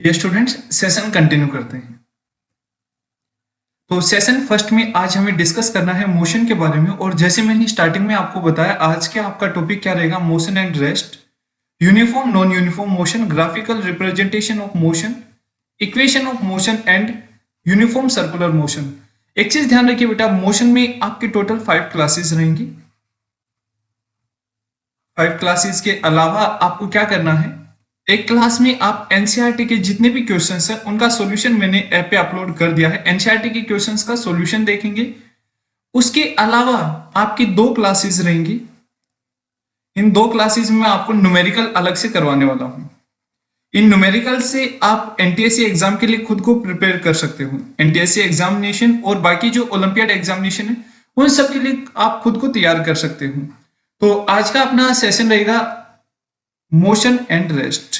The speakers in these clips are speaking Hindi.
ये स्टूडेंट्स सेशन कंटिन्यू करते हैं। तो सेशन फर्स्ट में आज हमें डिस्कस करना है मोशन के बारे में। और जैसे मैंने स्टार्टिंग में आपको बताया, आज के आपका टॉपिक क्या रहेगा? Motion and rest, uniform non uniform motion, graphical representation of motion, equation of motion and uniform circular motion. एक चीज ध्यान रखिए बेटा, मोशन में आपके टोटल 5 क्लासेस रहेंगी। 5 क्लासेस के अलावा आपको क्या करना है, एक क्लास में आप एनसीईआरटी के जितने भी क्वेश्चंस हैं उनका सॉल्यूशन मैंने ऐप पे अपलोड कर दिया है। एनसीईआरटी के क्वेश्चंस का सॉल्यूशन देखेंगे। उसके अलावा आपकी 2 क्लासेस रहेंगी। इन 2 क्लासेस में मैं आपको न्यूमेरिकल अलग से करवाने वाला हूं। इन न्यूमेरिकल से आप एनटीएससी एग्जाम के लिए खुद को प्रिपेयर कर सकते हो। एनटीएससी एग्जामिनेशन और बाकी जो ओलंपियाड एग्जामिनेशन है उन सब के लिए आप खुद को तैयार कर सकते हो। तो आज का अपना सेशन रहेगा मोशन एंड रेस्ट।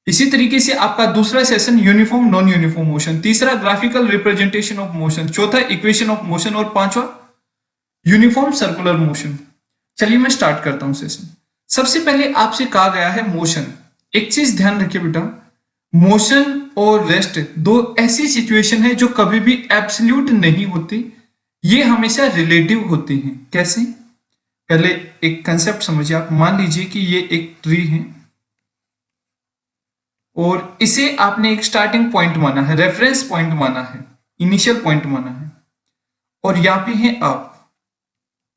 इसी तरीके से आपका दूसरा session uniform non uniform motion, तीसरा ग्राफिकल रिप्रेजेंटेशन ऑफ मोशन, चौथा इक्वेशन ऑफ मोशन और पांचवा यूनिफॉर्म सर्कुलर मोशन। चलिए मैं स्टार्ट करता हूं सेशन। सबसे पहले आपसे कहा गया है मोशन। एक चीज ध्यान रखिए बेटा, मोशन और रेस्ट दो ऐसी सिचुएशन है जो कभी भी एब्सोल्यूट नहीं होती, ये हमेशा रिलेटिव होती हैं। कैसे? पहले एक कंसेप्ट समझिए आप। मान लीजिए कि ये एक ट्री है और इसे आपने एक स्टार्टिंग पॉइंट माना है, रेफरेंस पॉइंट माना है, इनिशियल पॉइंट माना है, और यहां पे है आप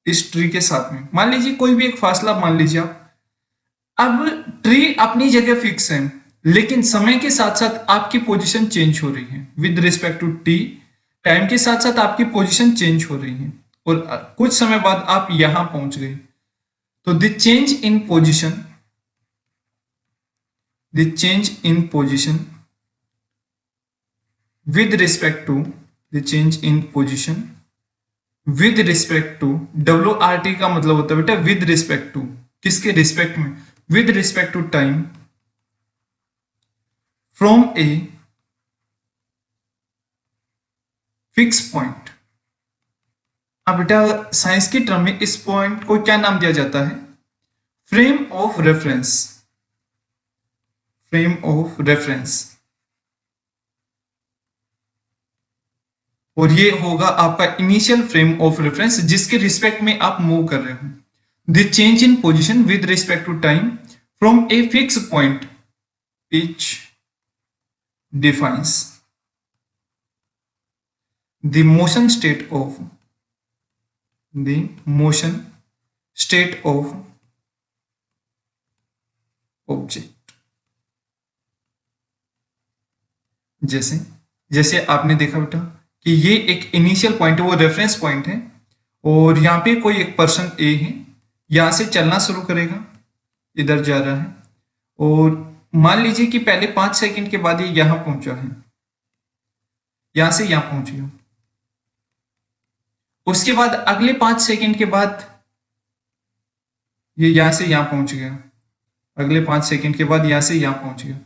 इस ट्री के साथ में। मान लीजिए कोई भी एक फासला मान लीजिए आप। अब ट्री अपनी जगह फिक्स है, लेकिन समय के साथ साथ आपकी पोजीशन चेंज हो रही है। With respect to T, time के साथ साथ आपकी पोजीशन चेंज हो रही है और कुछ समय बाद आप यहां पहुंच गए। तो the change in position, the change in position with respect to, the change in position with respect to, WRT का मतलब होता है बेटा with respect to, किसके रिस्पेक्ट में? with respect to time from a fixed point। अब बेटा साइंस की टर्म में इस पॉइंट को क्या नाम दिया जाता है? Frame of reference, frame of reference. और ये होगा आपका इनिशियल फ्रेम ऑफ रेफरेंस जिसके रिस्पेक्ट में आप मूव कर रहे हो। The change in position with respect to time from a fix point which defines the motion state of, the motion state of object। जैसे जैसे आपने देखा बेटा कि ये एक इनिशियल पॉइंट है, वो रेफरेंस पॉइंट है, और यहाँ पे कोई एक पर्सन ए है, यहां से चलना शुरू करेगा, इधर जा रहा है, और मान लीजिए कि पहले 5 सेकंड के बाद ये यहां पहुंचा है, यहां से यहां पहुंच गया। उसके बाद अगले 5 सेकंड के बाद ये यहां से यहां पहुंच गया, अगले 5 सेकंड के बाद यहां से यहां पहुंच गया।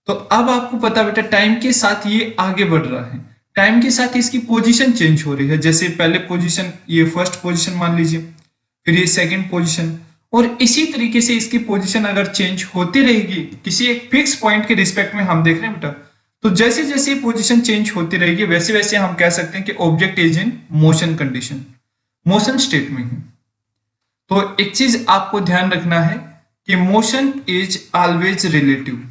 तो अब आपको पता बेटा टाइम के साथ ये आगे बढ़ रहा है, टाइम के साथ इसकी पोजीशन चेंज हो रही है। जैसे पहले पोजीशन, ये फर्स्ट पोजीशन मान लीजिए, फिर ये सेकंड पोजीशन, और इसी तरीके से इसकी पोजीशन अगर चेंज होती रहेगी किसी एक फिक्स पॉइंट के रिस्पेक्ट में, हम देख रहे हैं बेटा, तो जैसे जैसे पोजीशन चेंज होती रहेगी वैसे वैसे हम कह सकते हैं कि object is in motion condition, motion state में है। तो एक चीज आपको ध्यान रखना है कि motion is always relative,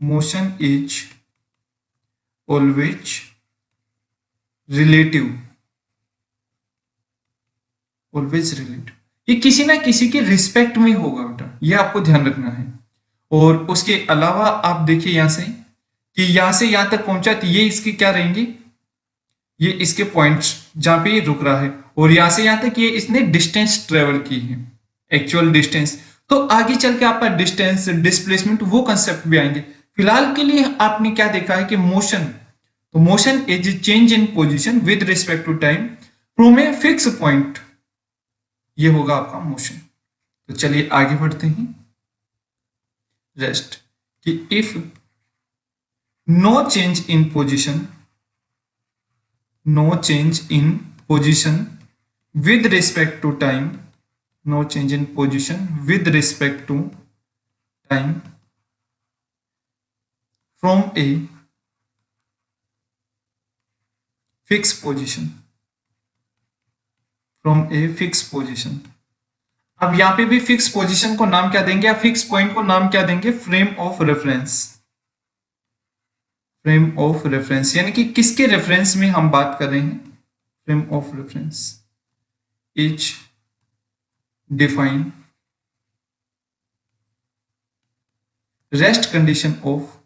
motion is always relative, always relative. ये किसी ना किसी के रिस्पेक्ट में होगा बेटा, ये आपको ध्यान रखना है। और उसके अलावा आप देखिए यहां से कि यहां से यहां तक पहुंचा, तो ये इसके क्या रहेंगे? ये इसके पॉइंट्स जहां पे ये रुक रहा है, और यहां से यहां तक ये इसने डिस्टेंस ट्रेवल की है, एक्चुअल डिस्टेंस। तो आगे चल के आपका डिस्टेंस, डिस्प्लेसमेंट, वो कंसेप्ट भी आएंगे। फिलहाल के लिए आपने क्या देखा है कि मोशन, तो motion is change in position with respect to time from a fix point, ये होगा आपका मोशन। तो चलिए आगे बढ़ते हैं। रेस्ट, कि if no change in position, no change in position with respect to time, no change in position with respect to time, from a fix position, from a fix position. अब यहां पे भी फिक्स पोजीशन को नाम क्या देंगे, या फिक्स पॉइंट को नाम क्या देंगे, frame of reference. Frame of reference यानी कि किसके रेफरेंस में हम बात कर रहे हैं, frame of reference is define rest condition of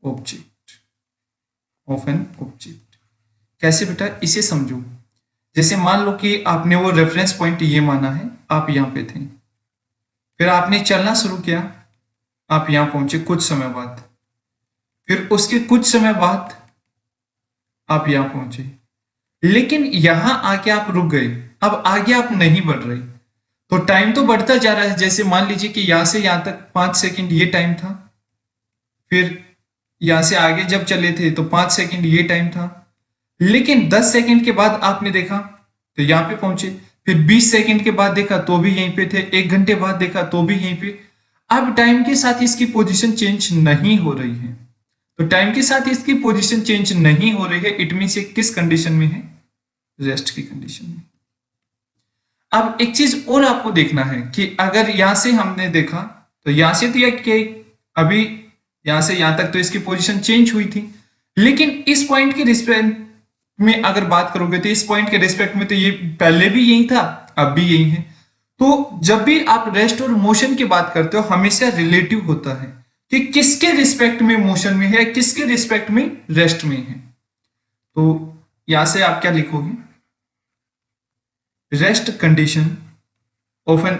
object of an object. कैसे बेटा, इसे समझो। जैसे मान लो कि आपने वो रेफरेंस पॉइंट ये माना है, आप यहां पे थे, फिर आपने चलना शुरू किया, आप यहां पहुंचे कुछ समय बाद, फिर उसके कुछ समय बाद आप यहां पहुंचे, लेकिन यहां आके आप रुक गए, अब आगे आप नहीं बढ़ रहे, तो टाइम तो बढ़ता जा रहा है। जैसे मान लीजिए कि यहां से यहां तक 5 सेकंड ये टाइम था, फिर यहां से आगे जब चले थे तो 5 सेकंड ये टाइम था, लेकिन 10 सेकंड के बाद आपने देखा तो यहां पे पहुंचे, फिर 20 सेकंड के बाद देखा तो भी यहीं पे थे, 1 घंटे बाद देखा तो भी यहीं पे। अब टाइम के साथ इसकी पोजीशन चेंज नहीं हो रही है, तो टाइम के साथ इसकी पोजीशन चेंज नहीं हो रही है, इट मीन ये किस कंडीशन में है, रेस्ट की कंडीशन में। अब एक चीज और आपको देखना है कि अगर यहां से हमने देखा तो यहां से तो कि अभी यहां से यहां तक तो इसकी पोजीशन चेंज हुई थी, लेकिन इस पॉइंट के रिस्पेक्ट में अगर बात करोगे तो इस पॉइंट के रिस्पेक्ट में तो ये पहले भी यही था, अब भी यही है। तो जब भी आप रेस्ट और मोशन की बात करते हो हमेशा रिलेटिव होता है कि किसके रिस्पेक्ट में मोशन में है, किसके रिस्पेक्ट में रेस्ट में है। तो यहां से आप क्या लिखोगे, rest condition of an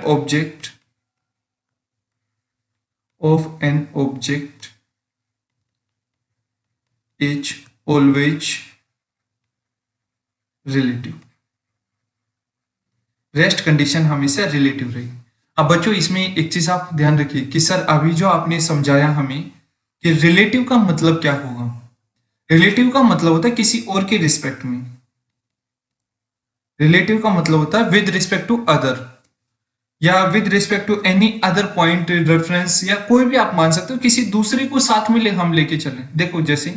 object is always relative. Rest condition हमेशा रिलेटिव रही। अब बच्चों इसमें एक चीज आप ध्यान रखिए कि सर अभी जो आपने समझाया हमें कि रिलेटिव का मतलब क्या होगा। रिलेटिव का मतलब होता है किसी और के रिस्पेक्ट में, रिलेटिव का मतलब होता है विद रिस्पेक्ट टू अदर, या with respect to any other point reference, या कोई भी आप मान सकते हो, किसी दूसरे को साथ में हम लेके चले। देखो जैसे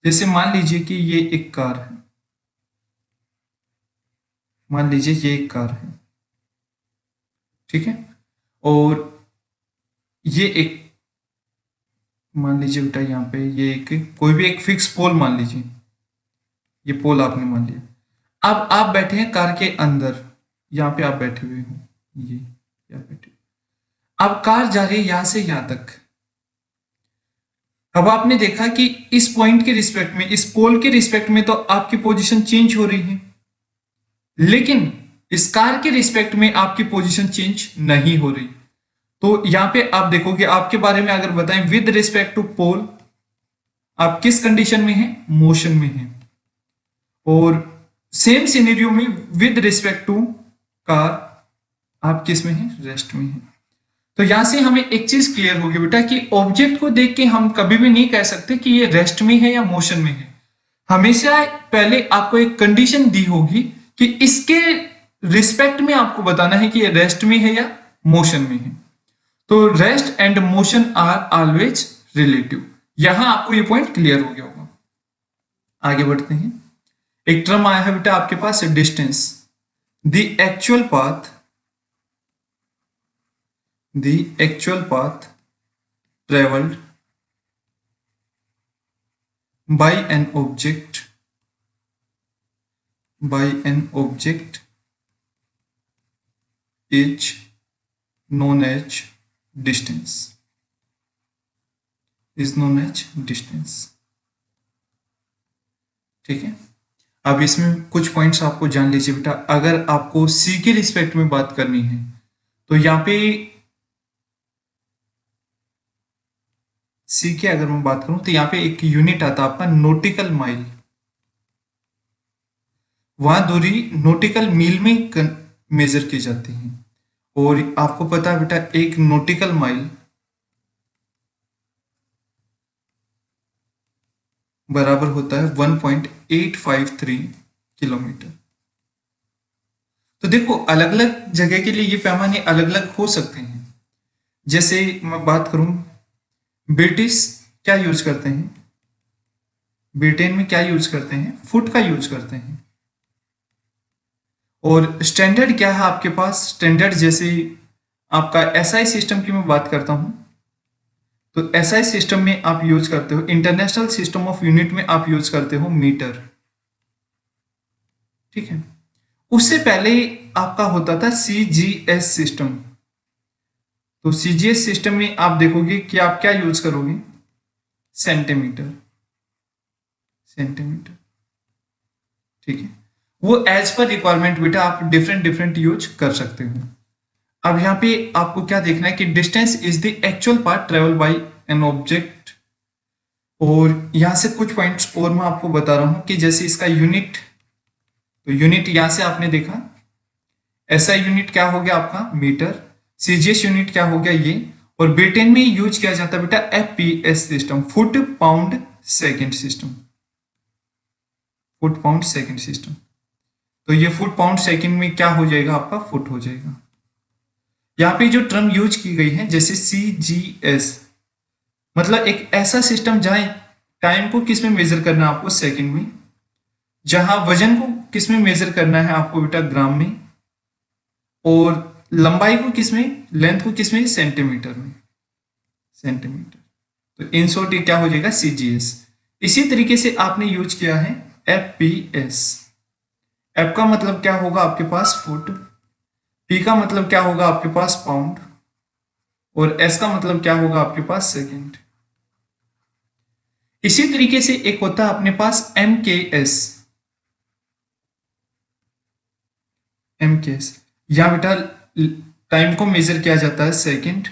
जैसे मान लीजिए कि ये एक कार है, मान लीजिए ये एक कार है, ठीक है, और ये एक, मान लीजिए बेटा यहाँ पे ये एक कोई भी एक फिक्स पोल मान लीजिए, ये पोल आपने मान लिया। अब आप बैठे हैं कार के अंदर, यहाँ पे आप बैठे हुए हो, ये यहाँ बैठे, अब कार जा रही है यहां से यहां तक। अब आपने देखा कि इस पॉइंट के रिस्पेक्ट में, इस पोल के रिस्पेक्ट में तो आपकी पोजीशन चेंज हो रही है, लेकिन इस कार के रिस्पेक्ट में आपकी पोजीशन चेंज नहीं हो रही। तो यहां पे आप देखोगे, आपके बारे में अगर बताएं विद रिस्पेक्ट टू पोल, आप किस कंडीशन में हैं, मोशन में हैं, और सेम सिनेरियो में विद रिस्पेक्ट टू कार आप किस में हैं, रेस्ट में हैं। तो यहां से हमें एक चीज क्लियर होगी बेटा कि ऑब्जेक्ट को देख के हम कभी भी नहीं कह सकते कि ये रेस्ट में है या मोशन में है। हमेशा पहले आपको एक कंडीशन दी होगी कि इसके रिस्पेक्ट में आपको बताना है कि ये रेस्ट में है या मोशन में है। तो rest and motion are always relative. यहां आपको ये पॉइंट क्लियर हो गया होगा। आगे बढ़ते हैं। एक टर्म आया है बेटा आपके पास, distance. The actual path, the actual path traveled by an object is known as distance, ठीक है। अब इसमें कुछ पॉइंट्स आपको जान लीजिए बेटा। अगर आपको सी के रिस्पेक्ट में बात करनी है तो यहाँ पे सी के अगर मैं बात करूं तो यहाँ पे एक यूनिट आता है आपका नोटिकल माइल। वहां दूरी नोटिकल मील में मेजर की जाती है, और आपको पता है बेटा एक नोटिकल माइल बराबर होता है 1.853 किलोमीटर। तो देखो अलग अलग जगह के लिए ये पैमाने अलग अलग हो सकते हैं। जैसे मैं बात करूं, ब्रिटिश क्या यूज करते हैं, ब्रिटेन में क्या यूज करते हैं, फुट का यूज करते हैं। और स्टैंडर्ड क्या है आपके पास, स्टैंडर्ड जैसे आपका एसआई सिस्टम की मैं बात करता हूं, तो एसआई सिस्टम में आप यूज करते हो, इंटरनेशनल सिस्टम ऑफ यूनिट में आप यूज करते हो मीटर। ठीक है, उससे पहले आपका होता था सीजीएस सिस्टम। तो सीजीएस सिस्टम में आप देखोगे कि आप क्या यूज करोगे, सेंटीमीटर, सेंटीमीटर। ठीक है, वो एज पर रिक्वायरमेंट बेटा आप डिफरेंट डिफरेंट यूज कर सकते हो। अब यहाँ पे आपको क्या देखना है कि distance is the actual part travel by an object. और यहां से कुछ पॉइंट्स और मैं आपको बता रहा हूं कि जैसे इसका यूनिट, तो यूनिट यहां से आपने देखा, एसआई यूनिट क्या हो गया आपका मीटर, सीजीएस यूनिट क्या हो गया ये, और ब्रिटेन में यूज किया जाता है बेटा FPS system, foot pound second system, foot pound second system. तो ये फुट पाउंड सेकेंड में क्या हो जाएगा आपका, फुट हो जाएगा। यहाँ पे जो टर्म यूज की गई है जैसे सीजीएस, मतलब एक ऐसा सिस्टम जहां टाइम को किस में मेजर करना है आपको, सेकंड में, जहां वजन को किस में मेजर करना है आपको बेटा, ग्राम में, और लंबाई को किस में, लेंथ को किस में, सेंटीमीटर में, सेंटीमीटर। तो इन शॉर्ट ये क्या हो जाएगा, सीजीएस। इसी तरीके से आपने यूज किया है एफपीएस। एफ का मतलब क्या होगा आपके पास, फुट, पी का मतलब क्या होगा आपके पास, पाउंड, और एस का मतलब क्या होगा आपके पास, सेकेंड। इसी तरीके से एक होता है अपने पास एमकेएस, एमकेएस, यहां बेटा टाइम को मेजर किया जाता है सेकेंड,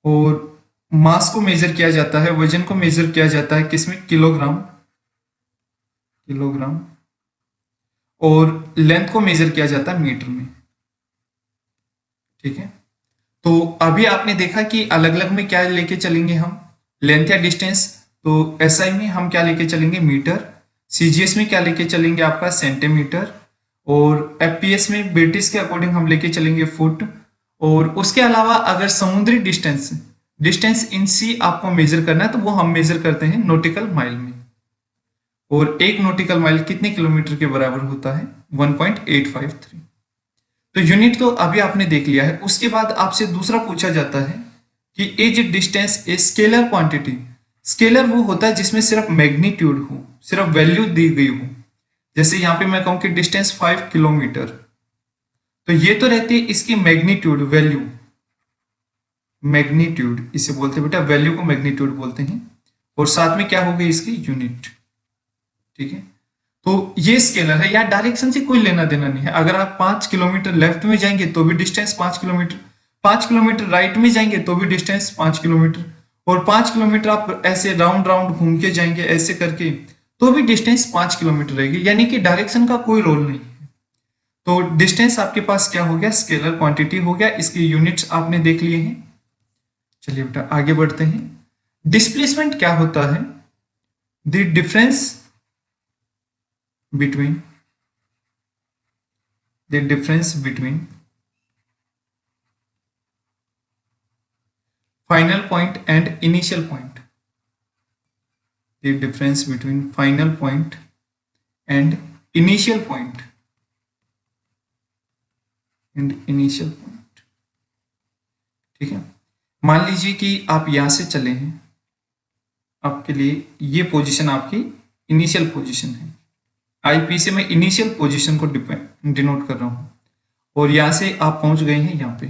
और मास को मेजर किया जाता है, वजन को मेजर किया जाता है किसमें, किलोग्राम, किलोग्राम, और लेंथ को मेजर किया जाता है मीटर में। ठीक है, तो अभी आपने देखा कि अलग अलग में क्या लेके चलेंगे हम, लेंथ या डिस्टेंस। तो एसआई में हम क्या लेके चलेंगे, मीटर, सीजीएस में क्या लेके चलेंगे आपका, सेंटीमीटर, और एफपीएस में ब्रिटिश के अकॉर्डिंग हम लेके चलेंगे फुट। और उसके अलावा अगर समुद्री डिस्टेंस, डिस्टेंस इन सी आपको मेजर करना है तो वो हम मेजर करते हैं नॉटिकल माइल में। और एक नॉटिकल माइल कितने किलोमीटर के बराबर होता है, 1.853। तो यूनिट तो अभी आपने देख लिया है। उसके बाद आपसे दूसरा पूछा जाता है कि is distance a scalar quantity. Scalar वो होता है जिसमें सिर्फ मैग्नीट्यूड हो, सिर्फ वैल्यू दी गई हो। जैसे यहां पे मैं कहूं कि डिस्टेंस 5 किलोमीटर, तो ये तो रहती है इसकी मैग्नीट्यूड, वैल्यू, मैग्नीट्यूड इसे बोलते हैं बेटा, वैल्यू को मैग्नीट्यूड बोलते हैं। और साथ में क्या हो गई इसकी यूनिट। ठीक है, तो ये स्केलर है, या डायरेक्शन से कोई लेना देना नहीं है। अगर आप 5 किलोमीटर लेफ्ट में जाएंगे तो भी डिस्टेंस 5 किलोमीटर, 5 किलोमीटर राइट में जाएंगे तो भी डिस्टेंस 5 किलोमीटर, और 5 किलोमीटर आप ऐसे राउंड राउंड घूम के जाएंगे ऐसे करके तो भी डिस्टेंस 5 किलोमीटर रहेगी, यानी कि डायरेक्शन का कोई रोल नहीं है। तो डिस्टेंस आपके पास क्या हो गया, स्केलर क्वांटिटी हो गया, इसकी यूनिट्स आपने देख लिए हैं। चलिए बेटा आगे बढ़ते हैं। डिस्प्लेसमेंट क्या होता है, the difference between, the difference between final point and initial point, the difference between final point and initial point, and initial point। ठीक है, मान लीजिए कि आप यहां से चले हैं, आपके लिए ये पोजीशन आपकी इनिशियल पोजीशन है, आईपी से मैं इनिशियल पोजीशन को डिनोट कर रहा हूं, और यहां से आप पहुंच गए हैं यहां पे,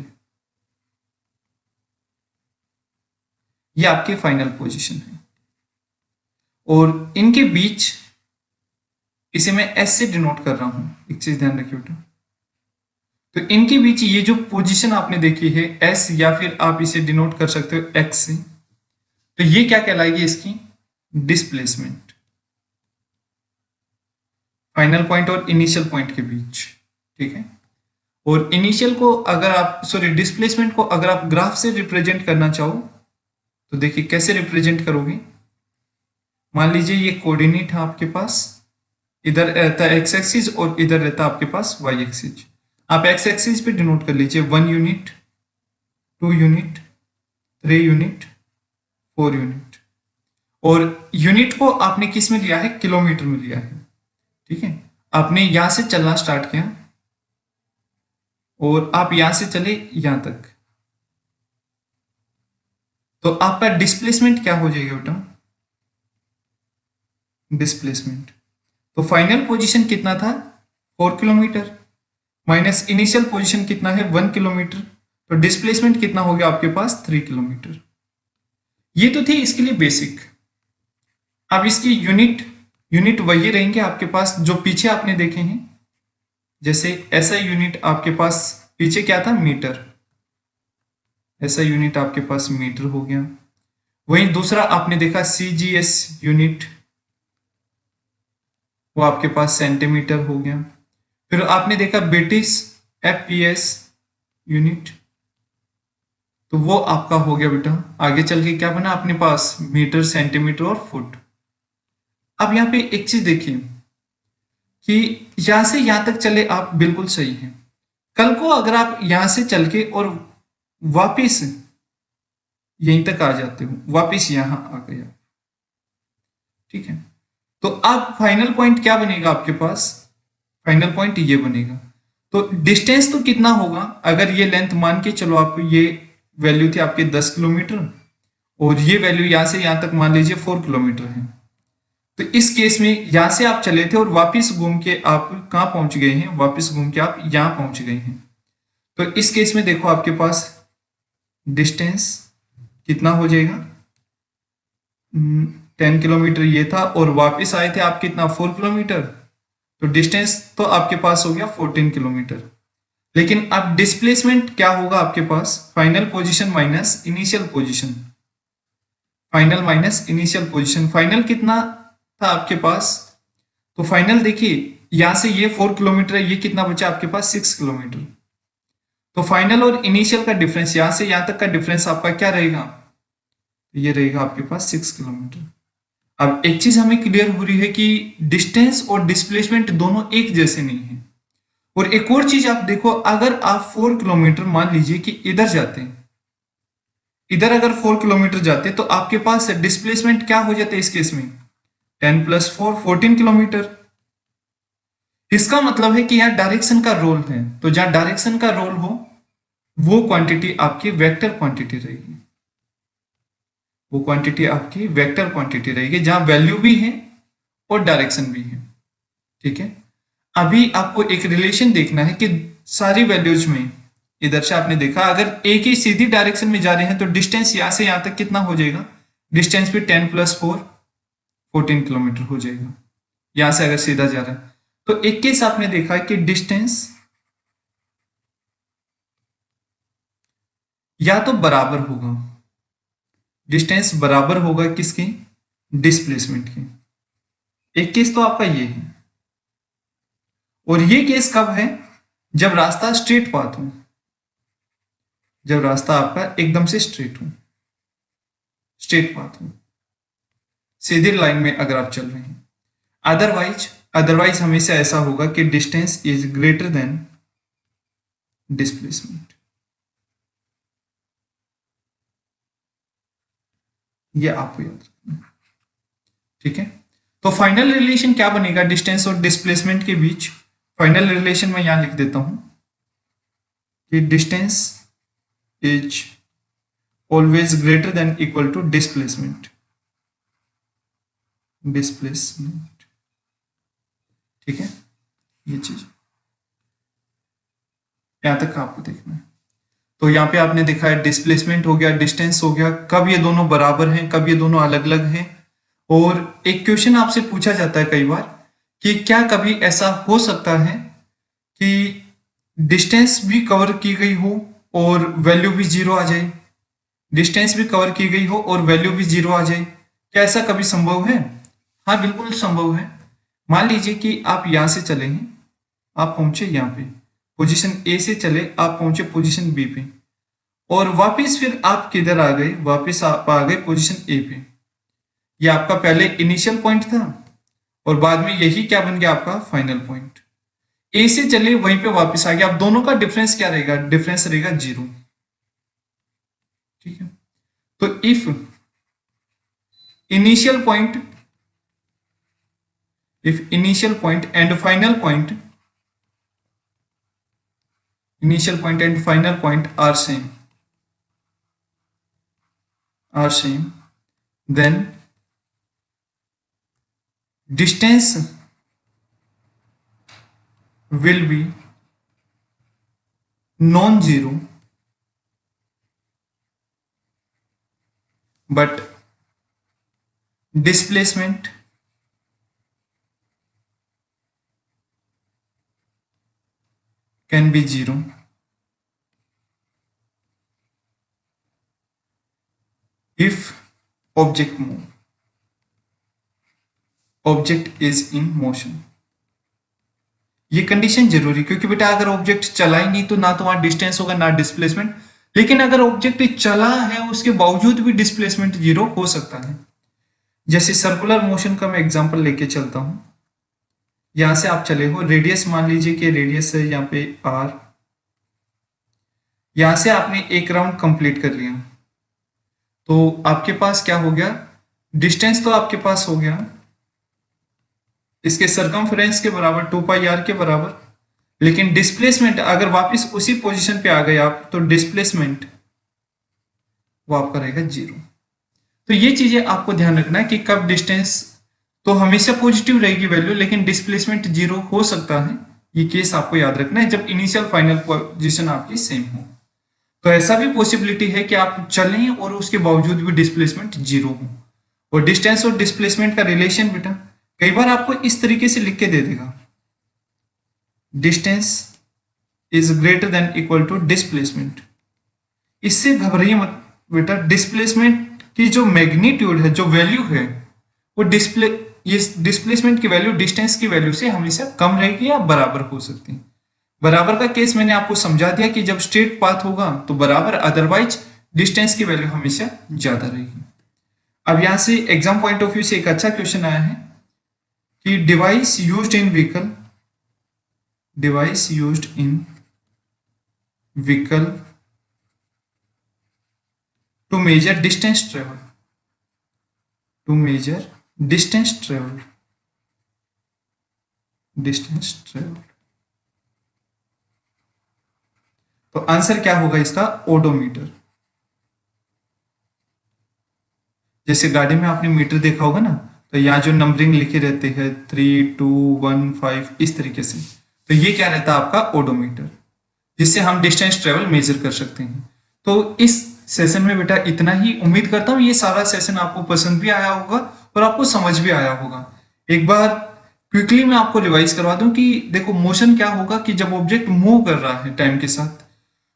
ये आपकी फाइनल पोजीशन है। और इनके बीच, इसे मैं एस से डिनोट कर रहा हूं, एक चीज ध्यान रखिए बेटा। तो इनके बीच ये जो पोजीशन आपने देखी है एस, या फिर आप इसे डिनोट कर सकते हो एक्स से, तो ये क्या कहलाएगी, इसकी डिस्प्लेसमेंट, फाइनल पॉइंट और इनिशियल पॉइंट के बीच। ठीक है, और इनिशियल को अगर आप, सॉरी डिस्प्लेसमेंट को अगर आप ग्राफ से रिप्रेजेंट करना चाहो तो देखिए कैसे रिप्रेजेंट करोगे। मान लीजिए ये कोऑर्डिनेट है आपके पास, इधर रहता है एक्स एक्सिस और इधर रहता है आपके पास वाई एक्सिस। आप एक्स एक्सिस पे डिनोट कर लीजिए 1 यूनिट, 2 यूनिट, 3 यूनिट, 4 यूनिट। और यूनिट को आपने किस में लिया है? किलोमीटर में लिया है। ठीक है, आपने यहां से चलना स्टार्ट किया और आप यहां से चले यहां तक, तो आपका डिस्प्लेसमेंट क्या हो जाएगा बेटा? डिस्प्लेसमेंट, तो फाइनल पोजीशन कितना था? 4 किलोमीटर माइनस इनिशियल पोजीशन कितना है? 1 किलोमीटर, तो डिस्प्लेसमेंट कितना हो गया आपके पास? 3 किलोमीटर। ये तो थी इसके लिए बेसिक। अब इसकी यूनिट यूनिट वही रहेंगे आपके पास जो पीछे आपने देखे हैं। जैसे ऐसा यूनिट आपके पास पीछे क्या था? मीटर। ऐसा यूनिट आपके पास मीटर हो गया। वहीं दूसरा आपने देखा सीजीएस यूनिट, वो आपके पास सेंटीमीटर हो गया। फिर आपने देखा ब्रिटिश एफपीएस यूनिट, तो वो आपका हो गया बेटा। आगे चल के क्या बना अपने पास? मीटर, सेंटीमीटर और फुट। अब यहाँ पे एक चीज देखिए कि यहां से यहां तक चले आप, बिल्कुल सही है। कल को अगर आप यहां से चल के और वापिस यहीं तक आ जाते हो, वापिस यहां आ गया, ठीक है, तो अब फाइनल पॉइंट क्या बनेगा आपके पास? फाइनल पॉइंट ये बनेगा। तो डिस्टेंस तो कितना होगा? अगर ये लेंथ मान के चलो, आप ये वैल्यू थी आपके 10 किलोमीटर और ये वैल्यू यहां से यहां तक मान लीजिए 4 किलोमीटर है, तो इस केस में यहां से आप चले थे और वापस घूम के आप कहां पहुंच गए हैं? वापस घूम के आप यहां पहुंच गए हैं। तो इस केस में देखो आपके पास डिस्टेंस कितना हो जाएगा? 10 किलोमीटर ये था और वापस आए थे आप कितना? 4 किलोमीटर, तो डिस्टेंस तो आपके पास हो गया 14 किलोमीटर। लेकिन अब डिस्प्लेसमेंट क्या होगा आपके पास? Final position minus initial position. Final minus initial position, final कितना था आपके पास? तो फाइनल देखिए, यहां से ये 4 किलोमीटर है, ये कितना बचा आपके पास? 6 किलोमीटर। तो फाइनल और इनिशियल का डिफरेंस, यहां से यहां तक का डिफरेंस आपका क्या रहेगा? ये रहेगा आपके पास 6 किलोमीटर। अब एक चीज हमें क्लियर हो रही है कि डिस्टेंस और डिस्प्लेसमेंट दोनों एक जैसे नहीं है। और एक और चीज आप देखो, अगर आप 4 किलोमीटर मान लीजिए कि इधर जाते हैं, इधर अगर 4 किलोमीटर जाते तो आपके पास डिस्प्लेसमेंट क्या हो जाता है इस केस में? 10 प्लस 4 14 किलोमीटर। इसका मतलब है कि यहाँ डायरेक्शन का रोल है, तो जहां डायरेक्शन का रोल हो वो क्वांटिटी आपकी वेक्टर क्वांटिटी रहेगी। वो क्वांटिटी आपकी वेक्टर क्वांटिटी रहेगी जहां वैल्यू भी है और डायरेक्शन भी है। ठीक है, अभी आपको एक रिलेशन देखना है कि सारी वैल्यूज में, इधर से आपने देखा अगर एक ही सीधी डायरेक्शन में जा रहे हैं तो डिस्टेंस यहां से यहां तक कितना हो जाएगा? डिस्टेंस भी 10 प्लस 4 14 किलोमीटर हो जाएगा, यहां से अगर सीधा जा रहा है। तो एक केस आपने देखा कि डिस्टेंस या तो बराबर होगा, डिस्टेंस बराबर होगा किसके? डिस्प्लेसमेंट के। एक केस तो आपका ये है, और ये केस कब है? जब रास्ता स्ट्रेट पाथ हो, जब रास्ता आपका एकदम से स्ट्रेट हो, स्ट्रेट पाथ हो, सीधी लाइन में अगर आप चल रहे हैं। अदरवाइज अदरवाइज हमेशा ऐसा होगा कि distance is greater then displacement. ये आपको याद रखना है, ठीक है। तो फाइनल रिलेशन क्या बनेगा डिस्टेंस और डिस्प्लेसमेंट के बीच? फाइनल रिलेशन में यहां लिख देता हूं कि distance is always greater than equal to displacement. Displacement, ठीक है, ये चीज यहां तक आपको देखना है। तो यहाँ पे आपने देखा है डिस्प्लेसमेंट हो गया, डिस्टेंस हो गया, कब ये दोनों बराबर हैं, कब ये दोनों अलग अलग हैं। और एक क्वेश्चन आपसे पूछा जाता है कई बार कि क्या कभी ऐसा हो सकता है कि डिस्टेंस भी कवर की गई हो और वैल्यू भी जीरो आ जाए? डिस्टेंस भी कवर की गई हो और वैल्यू भी जीरो आ जाए, क्या ऐसा कभी संभव है? हाँ, बिल्कुल संभव है। मान लीजिए कि आप यहां से चले हैं, आप पहुंचे यहाँ पे, पोजीशन ए से चले, आप पहुंचे पोजीशन बी पे, और वापस फिर आप किधर आ गए? वापस आप आ गए पोजीशन ए पे। ये आपका पहले इनिशियल पॉइंट था और बाद में यही क्या बन गया आपका फाइनल पॉइंट। ए से चले वहीं पे वापस आ गया। अब दोनों का डिफरेंस क्या रहेगा, डिफरेंस रहेगा 0। ठीक है, तो if initial point and final point are same then distance will be non-zero but displacement can be zero if object is in motion। ये कंडीशन जरूरी, क्योंकि बेटा अगर ऑब्जेक्ट चला ही नहीं तो ना तो वहां डिस्टेंस होगा ना डिस्प्लेसमेंट। लेकिन अगर ऑब्जेक्ट चला है उसके बावजूद भी डिस्प्लेसमेंट 0 हो सकता है। जैसे सर्कुलर मोशन का मैं एग्जांपल लेके चलता हूं। यहां से आप चले हो, रेडियस मान लीजिए कि रेडियस है यहाँ पे r। यहां से आपने एक राउंड कंप्लीट कर लिया तो आपके पास क्या हो गया, डिस्टेंस तो आपके पास हो गया इसके सरकमफ्रेंस के बराबर 2 पाई r के बराबर। लेकिन डिस्प्लेसमेंट अगर वापस उसी पोजीशन पे आ गए आप तो डिस्प्लेसमेंट वो आपका रहेगा 0। तो ये चीजें आपको ध्यान रखना है कि कब डिस्टेंस तो हमेशा पॉजिटिव रहेगी वैल्यू, लेकिन डिस्प्लेसमेंट 0 हो सकता है। ये केस आपको याद रखना है जब इनिशियल फाइनल पोजीशन आपकी सेम हो। तो ऐसा भी पॉसिबिलिटी है कि आप चलें और उसके बावजूद भी डिस्प्लेसमेंट 0 हो। और डिस्टेंस और डिस्प्लेसमेंट का रिलेशन बेटा कई बार आपको इस तरीके से लिख के दे देगा, distance is greater than equal to displacement. इससे घबराइए मत बेटा, डिस्प्लेसमेंट की जो मैग्नीट्यूड है, जो वैल्यू है, वो डिस्प्लेसमेंट की वैल्यू डिस्टेंस की वैल्यू से हमेशा कम रहेगी या बराबर हो सकती है। बराबर का केस मैंने आपको समझा दिया कि जब स्ट्रेट पाथ होगा तो बराबर, अदरवाइज डिस्टेंस की वैल्यू हमेशा ज्यादा रहेगी। अब यहां से एग्जाम पॉइंट ऑफ व्यू से एक अच्छा क्वेश्चन आया है कि device used in vehicle to measure distance travel तो आंसर क्या होगा इसका, ओडोमीटर। जैसे गाड़ी में आपने मीटर देखा होगा ना, तो यहाँ जो नंबरिंग लिखे रहते हैं 3, 2, 1, 5 इस तरीके से, तो ये क्या रहता है आपका ओडोमीटर, जिससे हम डिस्टेंस ट्रेवल मेजर कर सकते हैं। तो इस सेशन में बेटा इतना ही। उम्मीद करता हूँ ये सारा सेशन आपको पसंद भी आया होगा और आपको समझ भी आया होगा। एक बार क्विकली मैं आपको रिवाइज करवा दूं कि देखो मोशन क्या होगा कि जब ऑब्जेक्ट मूव कर रहा है टाइम के साथ,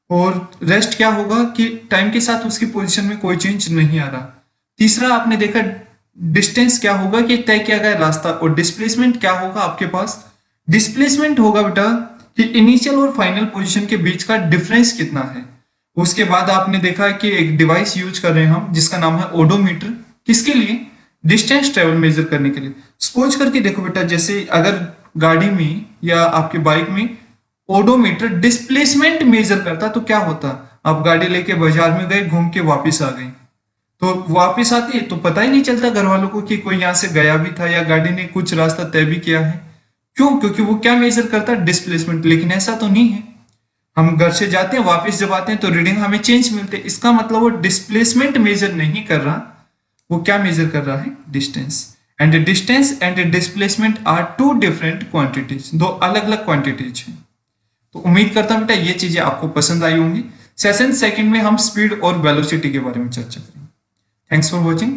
और रेस्ट क्या होगा कि टाइम के साथ उसकी पोजीशन में कोई चेंज नहीं आ रहा। तीसरा आपने देखा डिस्टेंस क्या होगा कि तय किया गया रास्ता, और डिस्प्लेसमेंट क्या होगा आपके पास, डिस्प्लेसमेंट होगा बेटा कि इनिशियल और फाइनल पोजीशन के बीच का डिफरेंस कितना है। उसके बाद आपने देखा कि एक डिवाइस यूज कर रहे हैं हम जिसका नाम है ओडोमीटर, किसके लिए, डिस्टेंस ट्रेवल मेजर करने के लिए। सपोज करके देखो बेटा, जैसे अगर गाड़ी में या आपके बाइक में ओडोमीटर डिस्प्लेसमेंट मेजर करता तो क्या होता, आप गाड़ी लेके बाजार में गए, घूम के वापस आ गए, तो वापस आते तो पता ही नहीं चलता घर वालों को कि कोई यहां से गया भी था या गाड़ी ने कुछ रास्ता तय भी किया है। क्यों, क्योंकि वो क्या मेजर करता है, डिस्प्लेसमेंट। लेकिन ऐसा तो नहीं है, हम घर से जाते हैं वापस जब आते हैं तो रीडिंग हमें चेंज मिलते हैं। इसका मतलब वो डिस्प्लेसमेंट मेजर नहीं कर रहा, वो क्या मेजर कर रहा है, distance. And distance and displacement are two different quantities, दो अलग अलग क्वांटिटीज हैं। तो उम्मीद करता हूं बेटा ये चीजें आपको पसंद आई होंगी। सेशन सेकंड में हम स्पीड और वेलोसिटी के बारे में चर्चा करेंगे। Thanks for watching.